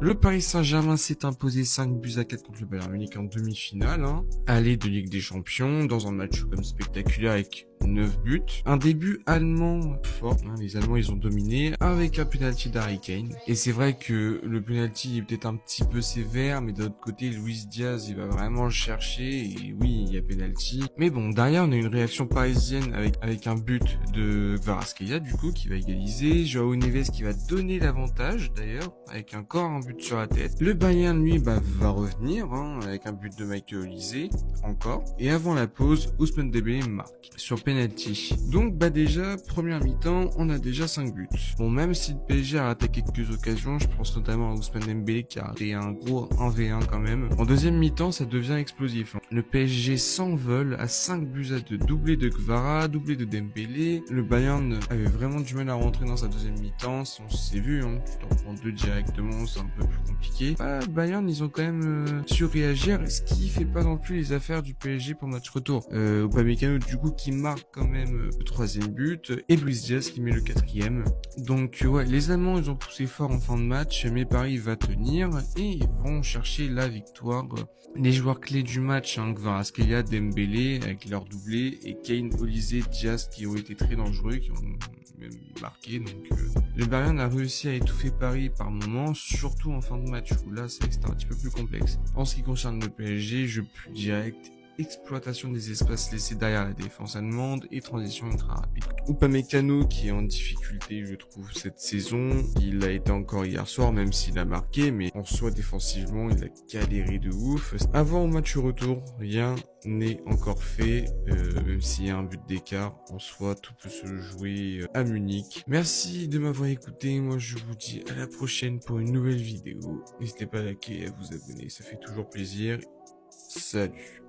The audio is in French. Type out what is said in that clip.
Le Paris Saint-Germain s'est imposé 5 buts à 4 contre le Bayern Munich en demi-finale, aller de Ligue des Champions, dans un match comme spectaculaire avec 9 buts. Un début allemand fort, les Allemands ils ont dominé avec un penalty d'Harry Kane. Et c'est vrai que le penalty est peut-être un petit peu sévère, mais d'un autre côté Luis Diaz il va vraiment le chercher et oui il y a penalty. Mais bon, derrière on a une réaction parisienne avec un but de Kvaratskhelia du coup qui va égaliser, Joao Neves qui va donner l'avantage d'ailleurs avec encore un but sur la tête. Le Bayern lui va revenir avec un but de Michael Olise encore. Et avant la pause, Ousmane Dembélé marque sur penalty. Donc déjà première mi-temps, on a déjà 5 buts. Bon, même si le PSG a raté quelques occasions, je pense notamment à Ousmane Dembélé qui a raté un gros 1v1 quand même. En deuxième mi-temps, ça devient explosif. Le PSG s'envole à 5 buts à 2, doublé de Kvara, doublé de Dembélé. Le Bayern avait vraiment du mal à rentrer dans sa deuxième mi-temps, on s'est vu, tu t'en prends deux directement, c'est un peu plus compliqué. Le Bayern, ils ont quand même su réagir, ce qui fait pas non plus les affaires du PSG pour match retour. Upamecano du coup qui marque quand même le troisième but, et Luis Diaz qui met le quatrième. Donc ouais, les Allemands ils ont poussé fort en fin de match, mais Paris va tenir et ils vont chercher la victoire. Les joueurs clés du match, Kvaratskhelia, Dembélé avec leur doublé, et Kane, Olise, Diaz qui ont été très dangereux, qui ont même marqué. Donc le Bayern a réussi à étouffer Paris par moments, surtout en fin de match où là c'était un petit peu plus complexe. En ce qui concerne le PSG, jeu plus direct, exploitation des espaces laissés derrière la défense allemande et transition ultra rapide. Upamecano qui est en difficulté je trouve cette saison, il a été encore hier soir même s'il a marqué, mais en soi défensivement il a galéré de ouf. Avant au match retour, rien n'est encore fait, même s'il y a un but d'écart, en soi tout peut se jouer à Munich. Merci de m'avoir écouté, moi je vous dis à la prochaine pour une nouvelle vidéo. N'hésitez pas à liker et à vous abonner, ça fait toujours plaisir. Salut.